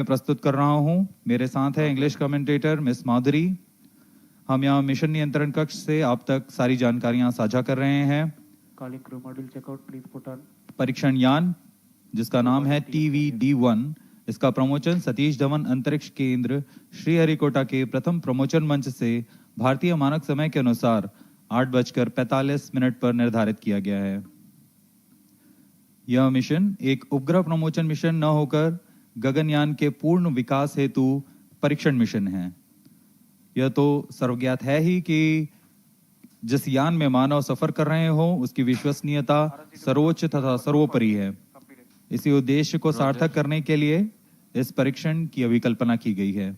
मैं प्रस्तुत कर रहा हूं। मेरे साथ है इंग्लिश कमेंटेटर मिस माधुरी। हम यहाँ मिशन नियंत्रण कक्ष से आप तक सारी जानकारियां साझा कर रहे हैं। Calling crew module checkout, please put on. परीक्षण यान जिसका नाम है TV-D1, इसका प्रमोशन सतीश धवन अंतरिक्ष केंद्र श्रीहरिकोटा के प्रथम प्रमोशन मंच से भारतीय मानक समय के अनुसार 8:45 पर निर्धारित किया गया है। यह मिशन एक उपग्रह प्रमोशन मिशन न होकर गगनयान के पूर्ण विकास हेतु परीक्षण मिशन है। यह तो सर्वज्ञात है ही कि जिस यान में मानव सफर कर रहे हो उसकी विश्वसनीयता सर्वोच्च तथा सर्वोपरि है। इसी उद्देश्य को सार्थक करने के लिए इस परीक्षण की अभिकल्पना की गई है।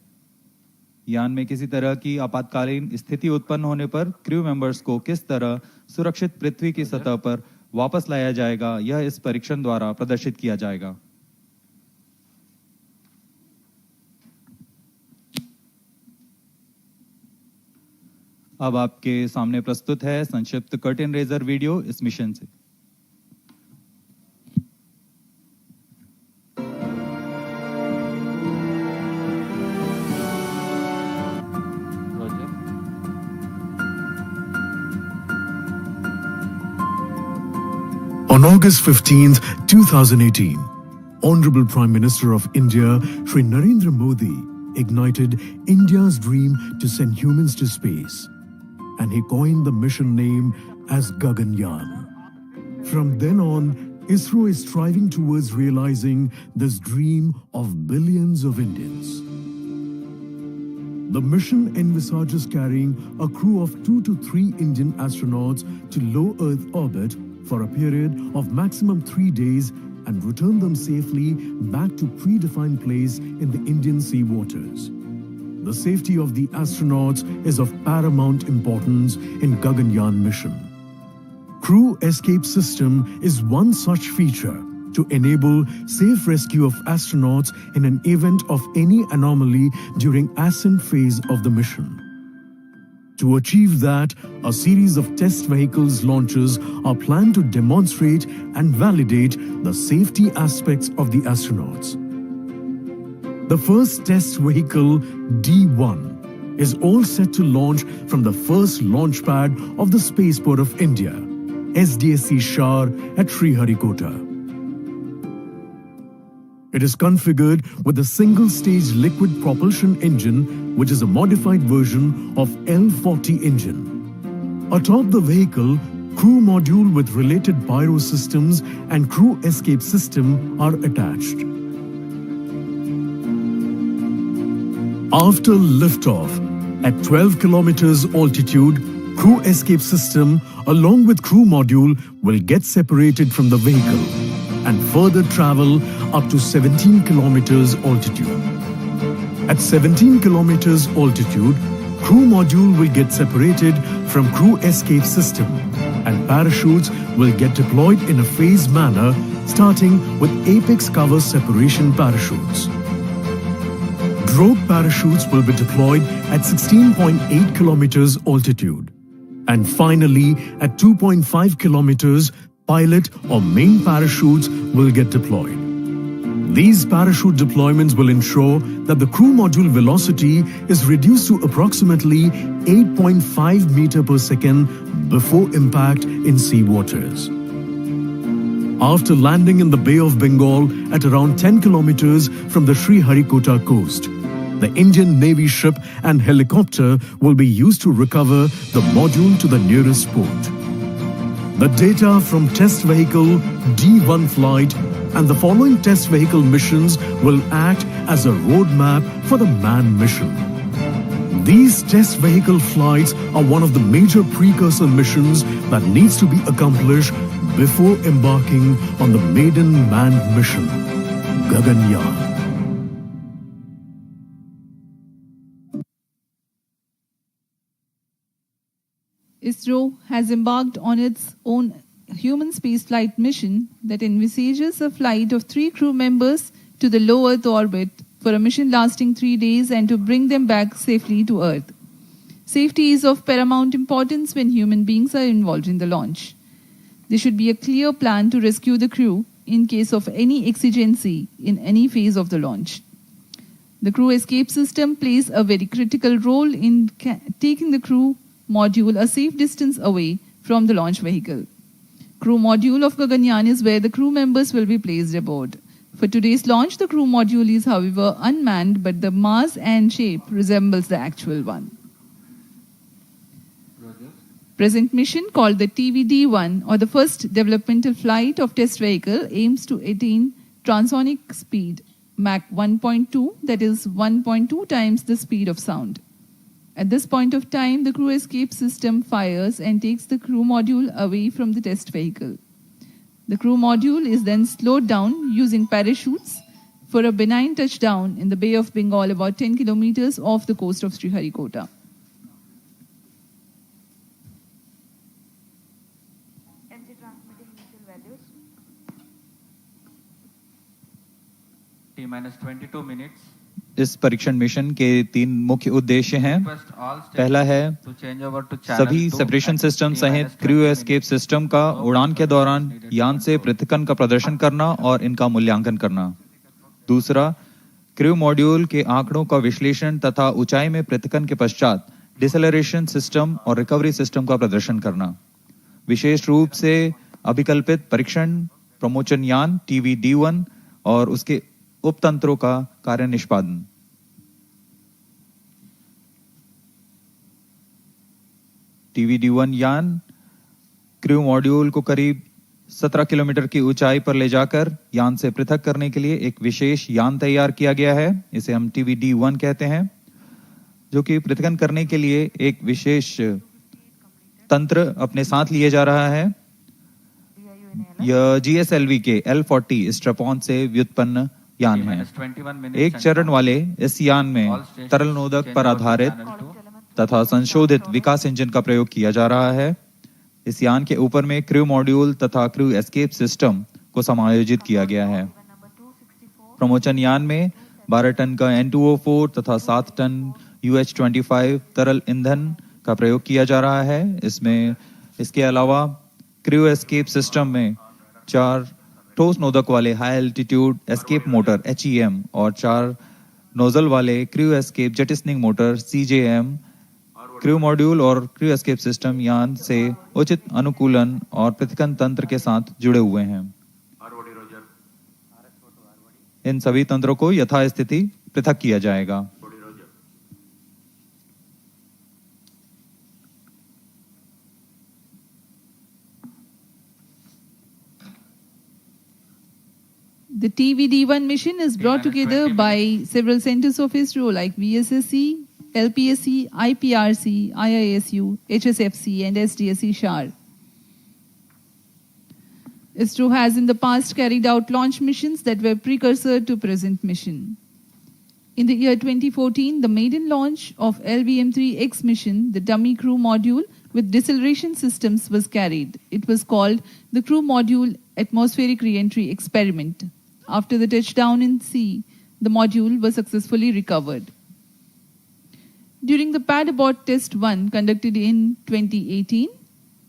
यान में किसी तरह की आपातकालीन स्थिति उत्पन्न होने पर क्रू मेंबर्स को किस तरह सुरक्षित पृथ्वी की सतह पर वापस लाया जाएगा, यह इस परीक्षण द्वारा प्रदर्शित किया जाएगा। अब आपके सामने प्रस्तुत है संक्षिप्त कर्टेन रेजर वीडियो इस मिशन से। On August 15th, 2018, Honorable Prime Minister of India, Shri Narendra Modi, ignited India's dream to send humans to space, and he coined the mission name as Gaganyaan. From then on, ISRO is striving towards realizing this dream of billions of Indians. The mission envisages carrying a crew of 2 to 3 Indian astronauts to low Earth orbit for a period of maximum 3 days and return them safely back to predefined place in the Indian sea waters. The safety of the astronauts is of paramount importance in Gaganyaan mission. Crew escape system is one such feature to enable safe rescue of astronauts in an event of any anomaly during ascent phase of the mission. To achieve that, a series of test vehicles launches are planned to demonstrate and validate the safety aspects of the astronauts. The first test vehicle, D1, is all set to launch from the first launch pad of the Spaceport of India, SDSC SHAR at Sriharikota. It is configured with a single-stage liquid propulsion engine, which is a modified version of L40 engine. Atop the vehicle, crew module with related pyro systems and crew escape system are attached. After liftoff, at 12 kilometers altitude, crew escape system along with crew module will get separated from the vehicle and further travel up to 17 kilometers altitude. At 17 kilometers altitude, crew module will get separated from crew escape system and parachutes will get deployed in a phased manner, starting with apex cover separation parachutes. Drogue parachutes will be deployed at 16.8 kilometers altitude. And finally, at 2.5 kilometers, pilot or main parachutes will get deployed. These parachute deployments will ensure that the crew module velocity is reduced to approximately 8.5 meters per second before impact in sea waters. After landing in the Bay of Bengal at around 10 kilometers from the Sriharikota coast, the Indian Navy ship and helicopter will be used to recover the module to the nearest port. The data from test vehicle D1 flight and the following test vehicle missions will act as a roadmap for the manned mission. These test vehicle flights are one of the major precursor missions that needs to be accomplished before embarking on the maiden manned mission, Gaganyaan. ISRO has embarked on its own human spaceflight mission that envisages a flight of 3 crew members to the low Earth orbit for a mission lasting 3 days and to bring them back safely to Earth. Safety is of paramount importance when human beings are involved in the launch. There should be a clear plan to rescue the crew in case of any exigency in any phase of the launch. The crew escape system plays a very critical role in taking the crew module a safe distance away from the launch vehicle. Crew module of Gaganyaan is where the crew members will be placed aboard. For today's launch, the crew module is, however, unmanned, but the mass and shape resembles the actual one. Present mission, called the TV-D1 or the first developmental flight of test vehicle, aims to attain transonic speed Mach 1.2, that is 1.2 times the speed of sound. At this point of time, the crew escape system fires and takes the crew module away from the test vehicle. The crew module is then slowed down using parachutes for a benign touchdown in the Bay of Bengal about 10 kilometers off the coast of Sriharikota. Transmitting initial values. T minus 22 minutes. इस परीक्षण mission के 3 मुख्य उद्देश्य हैं। पहला है सभी separation system सहित क्रू एस्केप सिस्टम का उड़ान के दौरान यान से पृथक्करण का प्रदर्शन करना और इनका मूल्यांकन करना। दूसरा, क्रू मॉड्यूल के आंकड़ों का विश्लेषण तथा ऊंचाई में पृथक्करण के पश्चात डिसेलरेशन सिस्टम और रिकवरी सिस्टम का प्रदर्शन करना। विशेष रूप से अभिकल्पित परीक्षण प्रमोचन यान TV-D1 और उसके उपतंत्रों का कार्य निष्पादन। TV-D1 यान क्रू मॉड्यूल को करीब 17 किलोमीटर की ऊंचाई पर ले जाकर यान से पृथक करने के लिए एक विशेष यान तैयार किया गया है। इसे हम TV-D1 कहते हैं, जो कि पृथक्करण करने के लिए एक विशेष तंत्र अपने साथ लिए जा रहा है। यह GSLV के L40 स्ट्रैप-ऑन से व्युत्पन्न यान है। एक चरण वाले इस यान में तरल नोदक पर आधारित तथा संशोधित विकास इंजन का प्रयोग किया जा रहा है। इस यान के ऊपर में क्रू मॉड्यूल तथा क्रू एस्केप सिस्टम को समायोजित किया गया है। प्रमोचन यान में 12 टन का N2O4 तथा 7 टन UH-25 तरल ईंधन का प्रयोग किया जा रहा है। इसके अलावा क्रू एस्केप सिस्टम में 4 ठोस नोदक वाले high altitude escape motor HEM और 4 नोजल वाले crew escape jettisoning motor CJM crew module और क्रू एस्केप सिस्टम यान से उचित अनुकूलन और पृथक्करण तंत्र के साथ जुड़े हुए हैं। इन सभी तंत्रों को यथास्थिति पृथक किया जाएगा। The TV-D1 mission is brought together by several centers of ISRO like VSSC, LPSC, IPRC, IISU, HSFC and SDSC SHAR. ISRO has in the past carried out launch missions that were precursor to present mission. In the year 2014, the maiden launch of LVM-3X mission, the dummy crew module with deceleration systems was carried. It was called the Crew Module Atmospheric Re-entry Experiment. After the touchdown in sea, the module was successfully recovered. During the pad abort test 1 conducted in 2018,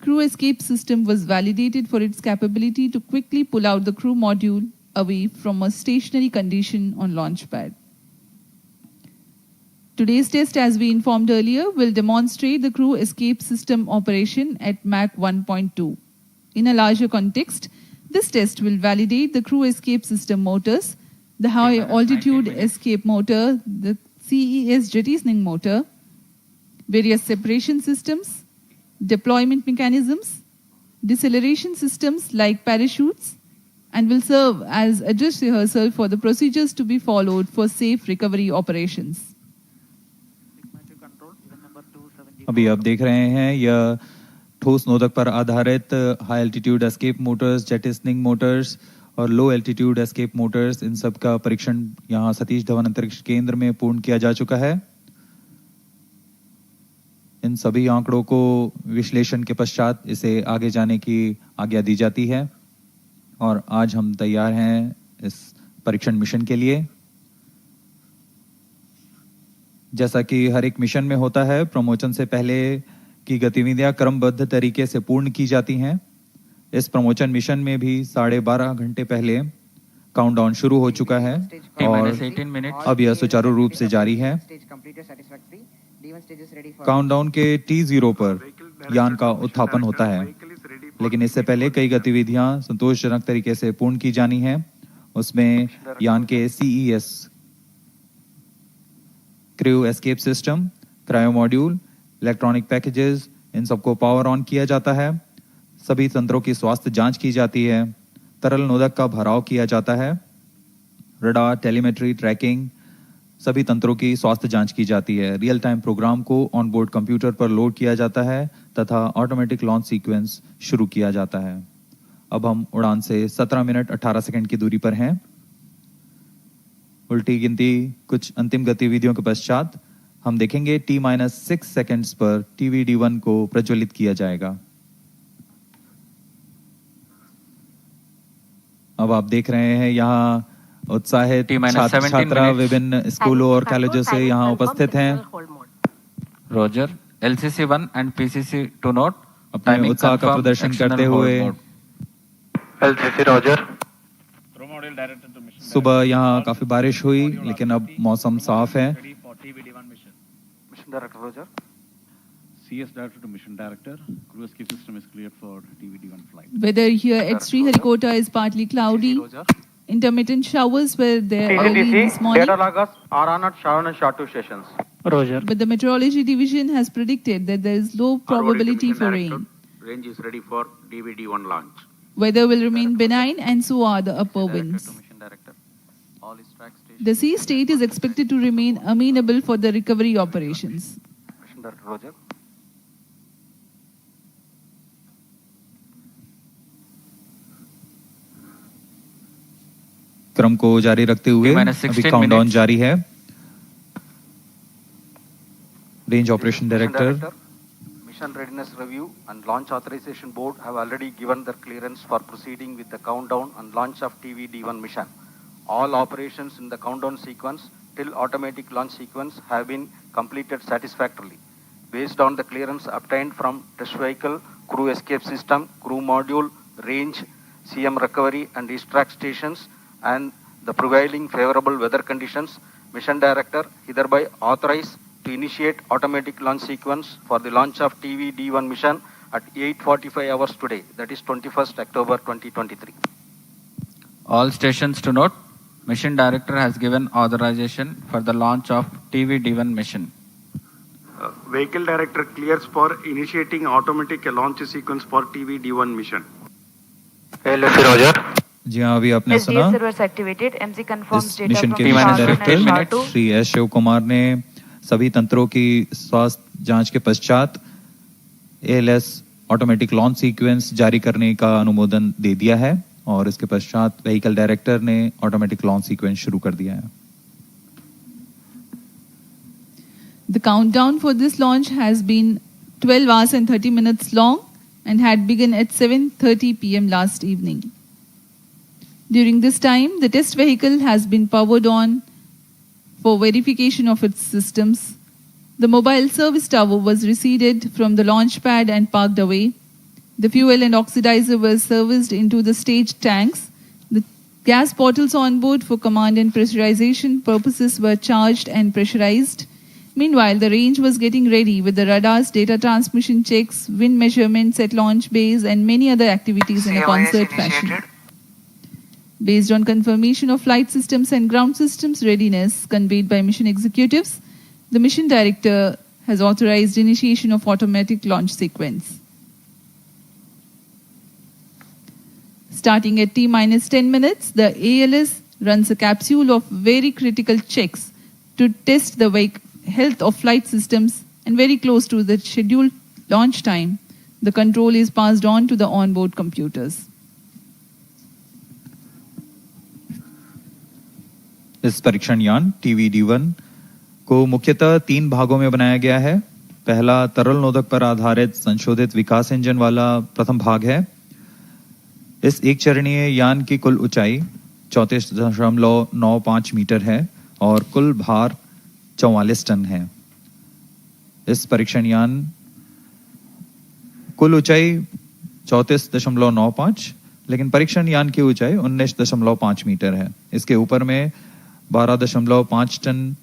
crew escape system was validated for its capability to quickly pull out the crew module away from a stationary condition on launch pad. Today's test, as we informed earlier, will demonstrate the crew escape system operation at Mach 1.2. In a larger context, this test will validate the crew escape system motors, the high altitude escape motor, the CES jettisoning motor, various separation systems, deployment mechanisms, deceleration systems like parachutes, and will serve as a dress rehearsal for the procedures to be followed for safe recovery operations. अभी आप देख रहे हैं यह ठोस नोदक पर आधारित high altitude escape motors, jettisoning motors और लो एल्टीट्यूड एस्केप मोटर्स, इन सब का परीक्षण यहाँ सतीश धवन अंतरिक्ष केंद्र में पूर्ण किया जा चुका है। इन सभी आंकड़ों को विश्लेषण के पश्चात इसे आगे जाने की आज्ञा दी जाती है और आज हम तैयार हैं इस परीक्षण मिशन के लिए। जैसा कि हर एक मिशन में होता है, प्रमोचन से पहले की गतिविधियां क्रमबद्ध तरीके से पूर्ण की जाती हैं। इस प्रमोचन मिशन में भी 12.5 घंटे पहले काउंटडाउन शुरू हो चुका है और 18 minutes. अब यह सुचारू रूप से जारी है। काउंटडाउन के T0 पर यान का उत्थापन होता है, लेकिन इससे पहले कई गतिविधियां संतोषजनक तरीके से पूर्ण की जानी है। उसमें यान के CES crew escape system, cryo module, electronic packages, इन सबको पावर ऑन किया जाता है। सभी तंत्रों की स्वास्थ्य जांच की जाती है। तरल नोदक का भराव किया जाता है। रडार, टेलीमेट्री, ट्रैकिंग, सभी तंत्रों की स्वास्थ्य जांच की जाती है। रियल टाइम प्रोग्राम को ऑन बोर्ड कंप्यूटर पर लोड किया जाता है तथा ऑटोमेटिक लॉन्च सीक्वेंस शुरू किया जाता है। अब हम उड़ान से 17 मिनट 18 सेकंड की दूरी पर हैं। उल्टी गिनती कुछ अंतिम गतिविधियों के पश्चात हम देखेंगे T-6 सेकंड्स पर TV-D1 को प्रज्वलित किया जाएगा। अब आप देख रहे हैं यहाँ उत्साहित छात्र छात्रा विभिन्न स्कूलों और कॉलेजों से यहाँ उपस्थित हैं। Roger. LCC1 and PCC2 note. अपने उत्साह का प्रदर्शन करते हुए LCC Roger. सुबह यहाँ काफी बारिश हुई, लेकिन अब मौसम साफ है। Mission Director Roger. CS Director to Mission Director. Crew escape system is cleared for TV-D1 flight. Weather here at Sriharikota is partly cloudy. Roger. Intermittent showers were there early this TCDC morning, data loggers are on at SHAR and SHAR2 stations. Roger. but the meteorology division has predicted that there is low probability for rain. Range is ready for TV-D1 launch. Weather will remain benign and so are the upper winds. Director to Mission Director. All is track stations. The sea state is expected to remain amenable for the recovery operations. Mission Director Roger. क्रम को जारी रखते हुए T-16 अभी countdown minutes. जारी है। Range operation Mission director Director, Mission Readiness Review and Launch Authorization Board have already given their clearance for proceeding with the countdown and launch of TV-D1 mission. All operations in the countdown sequence till automatic launch sequence have been completed satisfactorily. Based on the clearance obtained from test vehicle, crew escape system, crew module, range, CM recovery and distract stations and the prevailing favorable weather conditions, Mission Director hereby authorized to initiate automatic launch sequence for the launch of TV-D1 mission at 8:45 hours today, that is 21st October 2023. All stations to note. Mission Director has given authorization for the launch of TV-D1 mission. Vehicle Director clears for initiating automatic launch sequence for TV-D1 mission. LSC Roger. जी हाँ, अभी आपने सुना। SDS servers activated. MC confirms इस data mission from के T-minus mission SHAR director and SHAR2. Shri S Shiv Kumar ने सभी तंत्रों की स्वास्थ्य जांच के पश्चात ALS ऑटोमेटिक लॉन्च सीक्वेंस जारी करने का अनुमोदन दे दिया है और इसके पश्चात व्हीकल डायरेक्टर ने ऑटोमेटिक लॉन्च सीक्वेंस शुरू कर दिया है। The countdown for this launch has been 12 hours and 30 minutes long and had begun at 7:30 p.m. last evening. During this time, the test vehicle has been powered on for verification of its systems. The mobile service tower was receded from the launch pad and parked away. The fuel and oxidizer were serviced into the stage tanks. The gas bottles on board for command and pressurization purposes were charged and pressurized. Meanwhile, the range was getting ready with the radars, data transmission checks, wind measurements at launch bays, and many other activities in a concert fashion. Based on confirmation of flight systems and ground systems readiness conveyed by mission executives, the mission director has authorized initiation of automatic launch sequence. Starting at T-10 minutes, the ALS runs a capsule of very critical checks to test the health of flight systems, and very close to the scheduled launch time, the control is passed on to the onboard computers. इस परीक्षण यान TV-D1 को मुख्यतः 3 भागों में बनाया गया है। पहला तरल नोदक पर आधारित संशोधित विकास इंजन वाला प्रथम भाग है। इस एक चरणीय यान की कुल ऊंचाई 34.95 मीटर है और कुल भार 44 टन है। इस परीक्षण यान कुल ऊंचाई 34.95 लेकिन परीक्षण यान की ऊंचाई 19.5 मीटर है। इसके ऊपर में 12.5 टन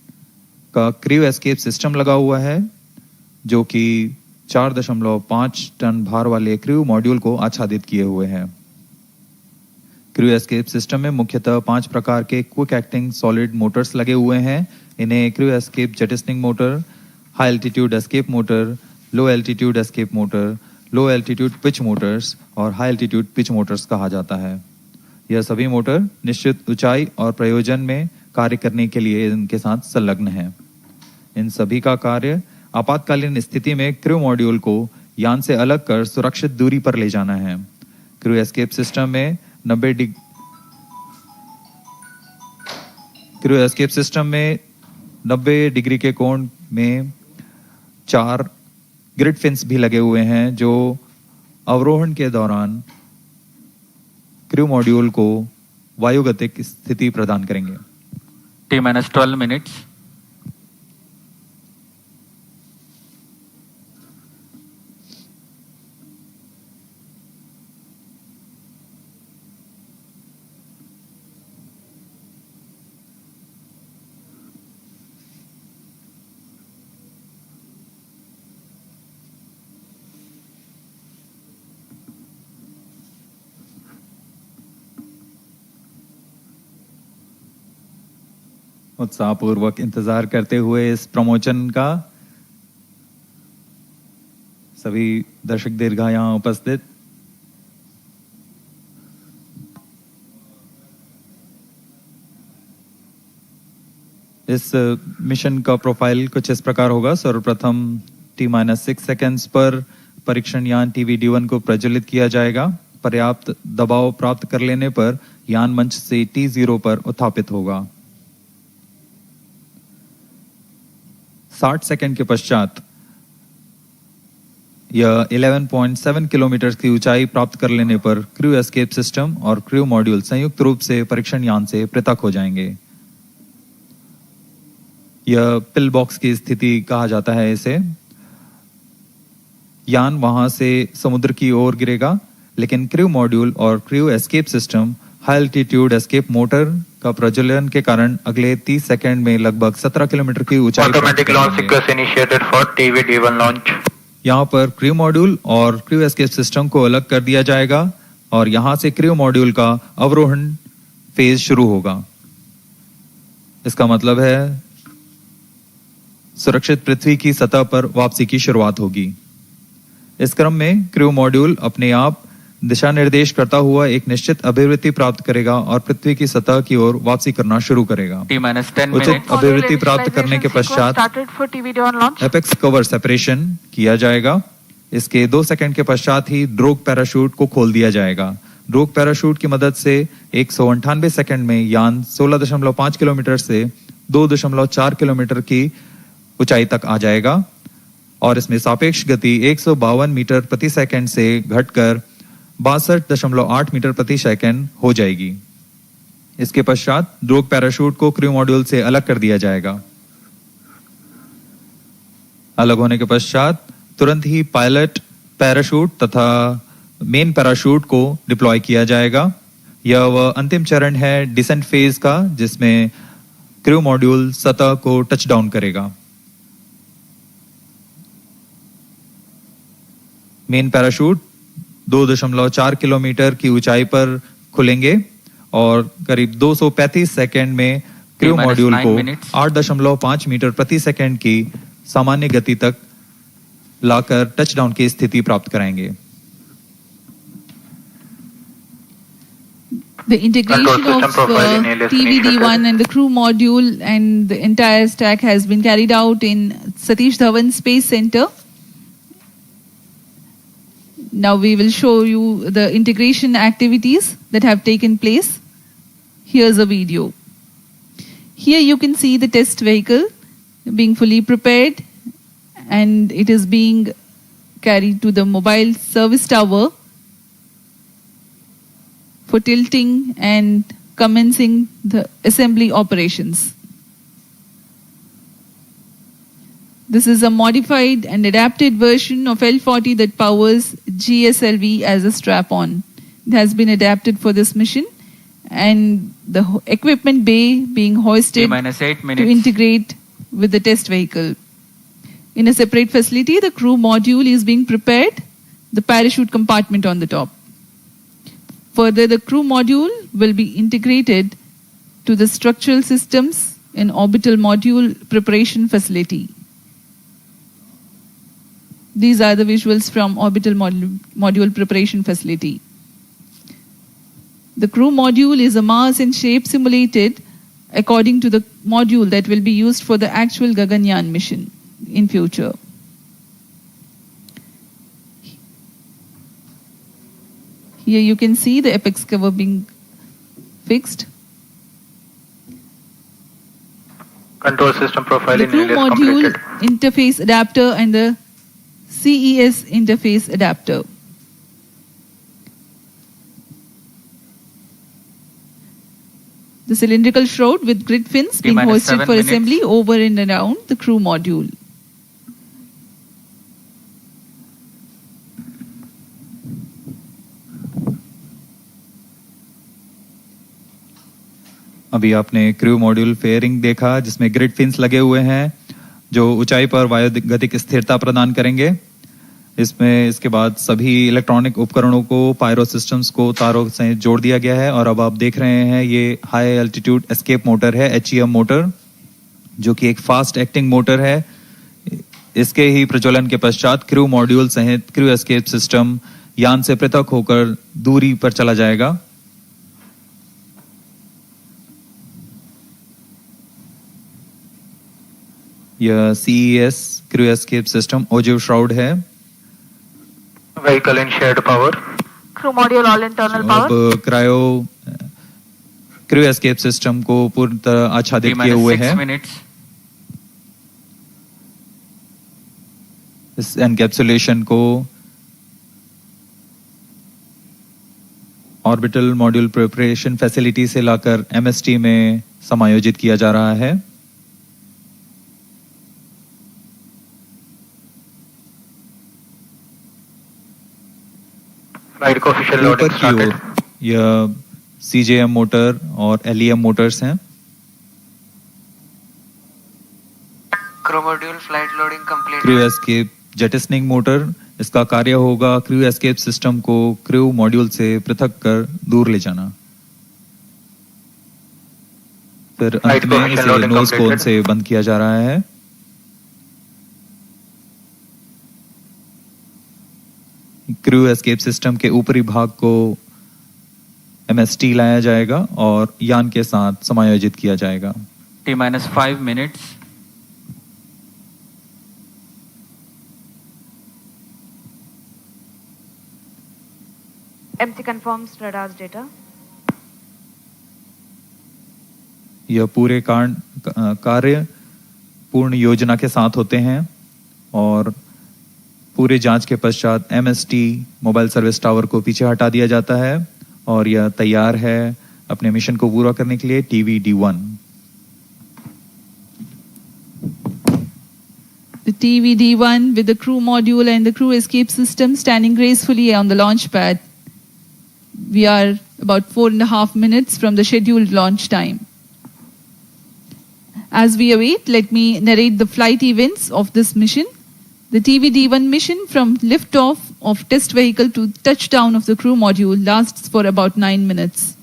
का क्रू एस्केप सिस्टम लगा हुआ है, जो कि 4.5 टन भार वाले क्रू मॉड्यूल को आच्छादित किए हुए हैं। क्रू एस्केप सिस्टम में मुख्यतः 5 प्रकार के क्विक एक्टिंग सॉलिड मोटर्स लगे हुए हैं। इन्हें crew escape jettisoning motor, high altitude escape motor, low altitude escape motor, low altitude pitch motors और हाई एल्टीट्यूड पिच मोटर्स कहा जाता है। यह सभी मोटर निश्चित ऊंचाई और प्रयोजन में कार्य करने के लिए इनके साथ संलग्न है। इन सभी का कार्य आपातकालीन स्थिति में क्रू मॉड्यूल को यान से अलग कर सुरक्षित दूरी पर ले जाना है। क्रू एस्केप सिस्टम में 90 डिग्री के कोण में 4 ग्रिड फिन्स भी लगे हुए हैं, जो अवरोहण के दौरान क्रू मॉड्यूल को वायुगतिक स्थिति प्रदान करेंगे। T-12 minutes. उत्साहपूर्वक इंतजार करते हुए इस प्रमोशन का सभी दर्शक दीर्घा यहां उपस्थित। इस मिशन का प्रोफाइल कुछ इस प्रकार होगा। सर्वप्रथम T-6 सेकेंड्स पर परीक्षण यान TV-D1 को प्रज्वलित किया जाएगा। पर्याप्त दबाव प्राप्त कर लेने पर यान मंच से T0 पर उत्थापित होगा। 60 सेकंड के पश्चात यह 11.7 किलोमीटर की ऊंचाई प्राप्त कर लेने पर क्रू एस्केप सिस्टम और क्रू मॉड्यूल संयुक्त रूप से परीक्षण यान से पृथक हो जाएंगे। यह पिल बॉक्स की स्थिति कहा जाता है इसे। यान वहां से समुद्र की ओर गिरेगा, लेकिन क्रू मॉड्यूल और crew escape system high altitude escape motor का प्रज्वलन के कारण अगले 30 सेकंड में लगभग 17 किलोमीटर की ऊंचाई automatic launch sequence initiated for TV-D1 launch. यहाँ पर क्रू मॉड्यूल और क्रू एस्केप सिस्टम को अलग कर दिया जाएगा और यहाँ से क्रू मॉड्यूल का अवरोहण फेज शुरू होगा। इसका मतलब है सुरक्षित पृथ्वी की सतह पर वापसी की शुरुआत होगी। इस क्रम में क्रू मॉड्यूल अपने आप दिशा निर्देश करता हुआ एक निश्चित अभिवृत्ति प्राप्त करेगा और पृथ्वी की सतह की ओर वापसी करना शुरू करेगा। उचित अभिवृत्ति प्राप्त करने के पश्चात एपेक्स कवर सेपरेशन किया जाएगा। इसके 2 सेकंड के पश्चात ही ड्रोग पैराशूट को खोल दिया जाएगा। ड्रोग पैराशूट की मदद से 198 सेकंड में यान 16.5 किलोमीटर से 2.4 किलोमीटर की ऊंचाई तक आ जाएगा और इसमें सापेक्ष गति 152 मीटर प्रति सेकंड से घटकर 62.8 मीटर प्रति सेकंड हो जाएगी। इसके पश्चात ड्रोग पैराशूट को क्रू मॉड्यूल से अलग कर दिया जाएगा। अलग होने के पश्चात तुरंत ही पायलट पैराशूट तथा मेन पैराशूट को डिप्लॉय किया जाएगा। यह वह अंतिम चरण है डिसेंट फेज का, जिसमें क्रू मॉड्यूल सतह को टच डाउन करेगा। मेन पैराशूट 2.4 किलोमीटर की ऊंचाई पर खुलेंगे और करीब 235 सेकंड में क्रू मॉड्यूल को 8.5 मीटर प्रति सेकंड की सामान्य गति तक लाकर टचडाउन की स्थिति प्राप्त कराएंगे। The integration of TV-D1 and the crew module and the entire stack has been carried out in Satish Dhawan Space Center. Now we will show you the integration activities that have taken place. Here's a video. Here you can see the test vehicle being fully prepared and it is being carried to the mobile service tower for tilting and commencing the assembly operations. This is a modified and adapted version of L40 that powers GSLV as a strap-on. has been adapted for this mission, and the equipment bay being hoisted T-8 to minutes. integrate with the test vehicle. In a separate facility, the crew module is being prepared, the parachute compartment on the top. Further, the crew module will be integrated to the structural systems in orbital module preparation facility. These are the visuals from orbital module preparation facility. The crew module is a mass and shape simulated according to the module that will be used for the actual Gaganyaan mission in future. Here you can see the apex cover being fixed. Control system profile The in crew alias module completed. interface adapter and the CES interface adapter. The cylindrical shroud with grid fins being T-minus hoisted 7 for minutes. assembly over and around the crew module. अभी आपने crew module fairing देखा जिसमें grid fins लगे हुए हैं जो ऊंचाई पर वायुगतिक स्थिरता प्रदान करेंगे। इसमें इसके बाद सभी इलेक्ट्रॉनिक उपकरणों को पायरो सिस्टम्स को तारों से जोड़ दिया गया है और अब आप देख रहे हैं ये हाई एल्टीट्यूड एस्केप मोटर है HEM मोटर जो कि एक फास्ट एक्टिंग मोटर है। इसके ही प्रज्वलन के पश्चात क्रू मॉड्यूल सहित क्रू एस्केप सिस्टम यान से पृथक होकर दूरी पर चला जाएगा। यह CES crew escape system ogive shroud है। Vehicle in shared power. Crew module all internal power. अब क्रायो क्रू एस्केप सिस्टम को पूर्ण तरह आच्छादित किए हुए T-6 हैं। minutes. इस एनकैप्सुलेशन को ऑर्बिटल मॉड्यूल प्रिपरेशन फैसिलिटी से लाकर MST में समायोजित किया जा रहा है। Flight coefficient ऊपर loading की started. ओर यह CJM मोटर और LEM मोटर्स हैं। Crew module flight loading complete. Crew escape jettisoning motor इसका कार्य होगा क्रू एस्केप सिस्टम को क्रू मॉड्यूल से पृथक कर दूर ले जाना। फिर अंत में इसे नोज कोन से बंद किया जा रहा है। क्रू एस्केप सिस्टम के ऊपरी भाग को MST लाया जाएगा और यान के साथ समायोजित किया जाएगा। T-minus 5 minutes. MC confirms radar's data. यह पूरे कार्य पूर्ण योजना के साथ होते हैं और पूरे जांच के पश्चात MST मोबाइल सर्विस टावर को पीछे हटा दिया जाता है और यह तैयार है अपने मिशन को पूरा करने के लिए TV-D1। The TV-D1 with the crew module and the crew escape system standing gracefully on the launch pad. We are about 4.5 minutes from the scheduled launch time. As we await, let me narrate the flight events of this mission. The TV-D1 mission from liftoff of test vehicle to touchdown of the crew module lasts for about 9 minutes.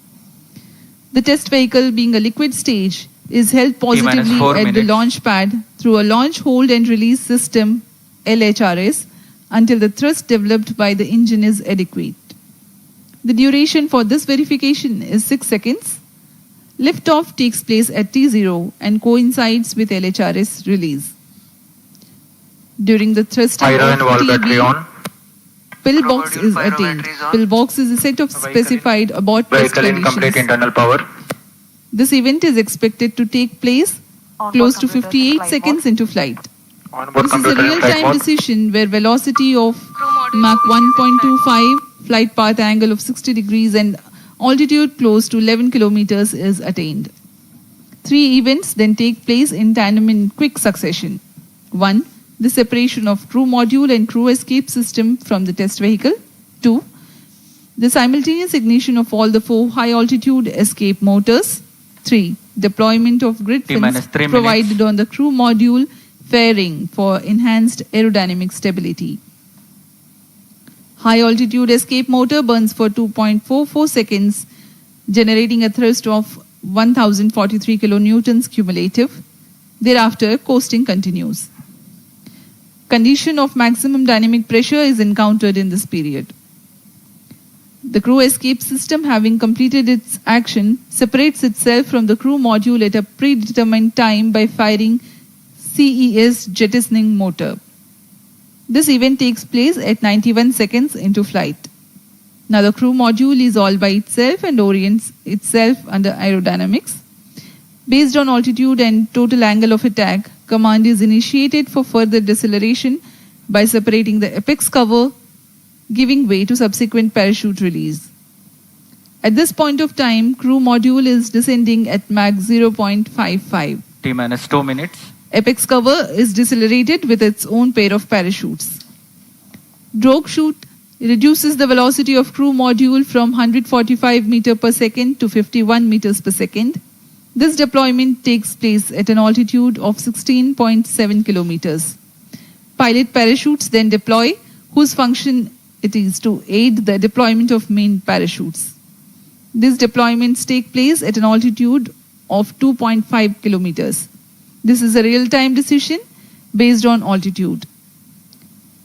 The test vehicle, being a liquid stage, is held positively T-4 at the minutes. launch pad through a launch hold and release system LHRS until the thrust developed by the engine is adequate. The duration for this verification is 6 seconds. Liftoff takes place at T0 and coincides with LHRS release. During the thrusting Pyro and of wall battery on. pillbox Module is pyro attained. battery is on. Pillbox is a set of specified abort test Vehicle in complete conditions. internal power. This event is expected to take place Onboard close to computer 58 flight seconds into flight. Onboard This is a computer in flight real-time mode. decision where velocity of Crew module Mach 1.25, flight path angle of 60 degrees and altitude close to 11 kilometers is attained. 3 events then take place in tandem in quick succession. 1. The separation of crew module and crew escape system from the test vehicle. 2. The simultaneous ignition of all the 4 high-altitude escape motors. 3. Deployment of grid fins 3 provided minutes. on the crew module fairing for enhanced aerodynamic stability. High-altitude escape motor burns for 2.44 seconds, generating a thrust of 1043 kilonewtons cumulative. Thereafter, coasting continues. Condition of maximum dynamic pressure is encountered in this period. The crew escape system, having completed its action, separates itself from the crew module at a predetermined time by firing CES jettisoning motor. This event takes place at 91 seconds into flight. Now the crew module is all by itself and orients itself under aerodynamics. Based on altitude and total angle of attack, command is initiated for further deceleration by separating the apex cover, giving way to subsequent parachute release. At this point of time, crew module is descending at Mach 0.55. T minus 2 minutes. Apex cover is decelerated with its own pair of parachutes. Drogue chute reduces the velocity of crew module from 145 meters per second to 51 meters per second. This deployment takes place at an altitude of 16.7 kilometers. Pilot parachutes then deploy, whose function it is to aid the deployment of main parachutes. These deployments take place at an altitude of 2.5 kilometers. This is a real-time decision based on altitude.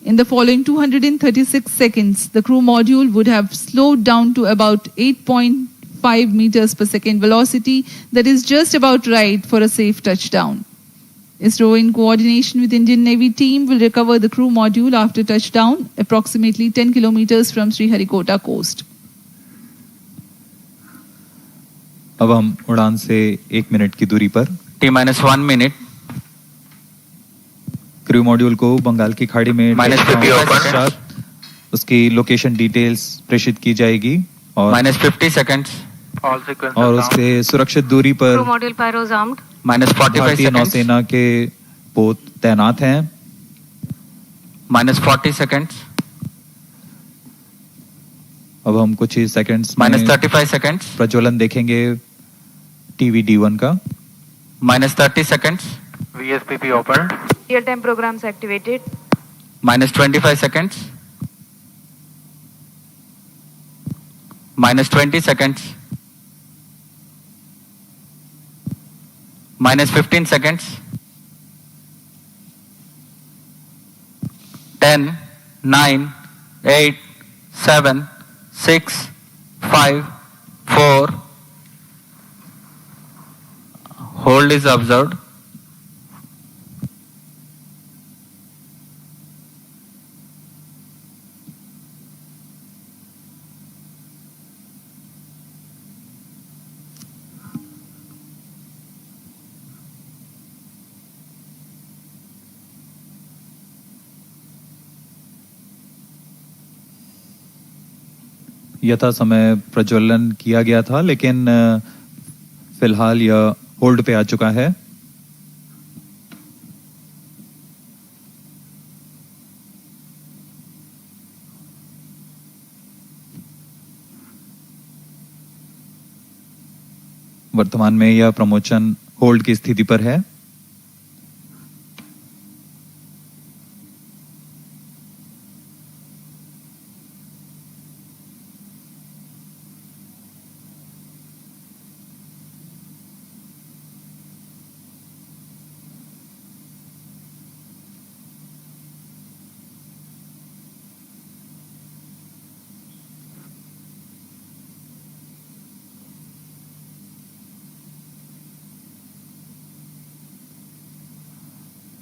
In the following 236 seconds, the crew module would have slowed down to about 8.5 meters per second velocity, that is just about right for a safe touchdown. ISRO, in coordination with Indian Navy team, will recover the crew module after touchdown, approximately 10 kilometers from Sriharikota coast. अब हम उड़ान से 1 minute की दूरी पर T-1 minute. Crew module को बंगाल की खाड़ी में उसकी लोकेशन डिटेल्स प्रेषित की जाएगी और -50 seconds. All sequences और down. उसके सुरक्षित दूरी पर Crew module pyros armed. -45 भारतीय seconds. नौसेना के पोत तैनात हैं. -40 seconds. अब हम कुछ ही सेकंड्स में -35 seconds. प्रज्वलन देखेंगे TV-D1 का. -30 seconds. VSPP opened. Real-time programs activated. -25 seconds. -20 seconds. -15 seconds. 10, 9, 8, 7, 6, 5, 4. Hold is observed. यथा समय प्रज्वलन किया गया था, लेकिन फिलहाल यह होल्ड पे आ चुका है. वर्तमान में यह प्रमोशन होल्ड की स्थिति पर है.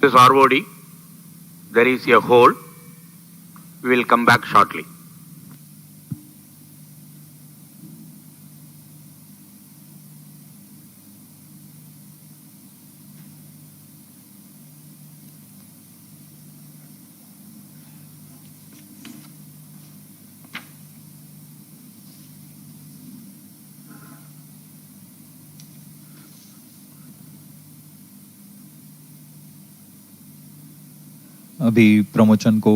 This ROD, there is a hole. We will come back shortly. अभी प्रमोशन को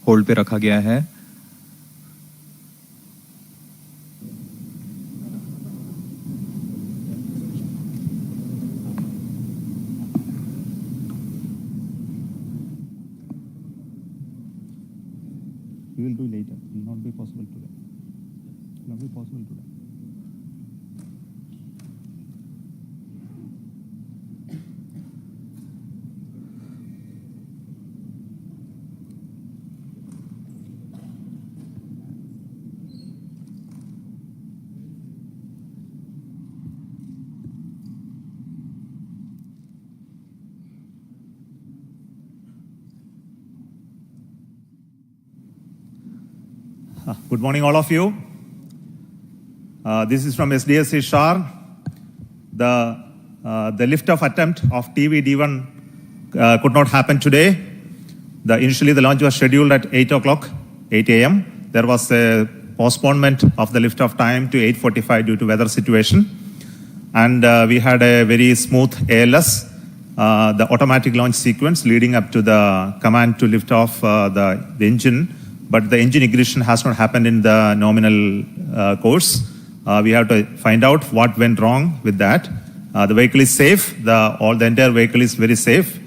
होल्ड पे रखा गया है. We will do later. It will not be possible today. It will not be possible today. Good morning, all of you. This is from SDSC SHAR. The lift-off attempt of TV-D1 could not happen today. Initially, the launch was scheduled at 8 a.m. There was a postponement of the lift-off time to 8:45 due to weather situation. And we had a very smooth ALS, the automatic launch sequence leading up to the command to lift off the engine. But the engine ignition has not happened in the nominal course. We have to find out what went wrong with that. The vehicle is safe. The entire vehicle is very safe.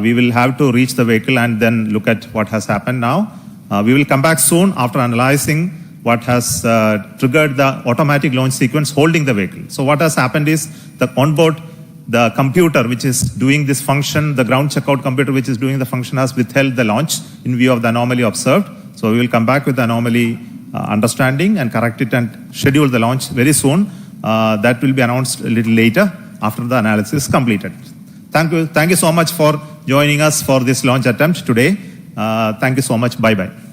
We will have to reach the vehicle and then look at what has happened now. We will come back soon after analyzing what has triggered the automatic launch sequence holding the vehicle. So what has happened is the onboard, the computer which is doing this function, the ground checkout computer which is doing the function has withheld the launch in view of the anomaly observed. So we will come back with the anomaly understanding and correct it and schedule the launch very soon. That will be announced a little later after the analysis is completed. Thank you so much for joining us for this launch attempt today. Thank you so much. Bye-bye.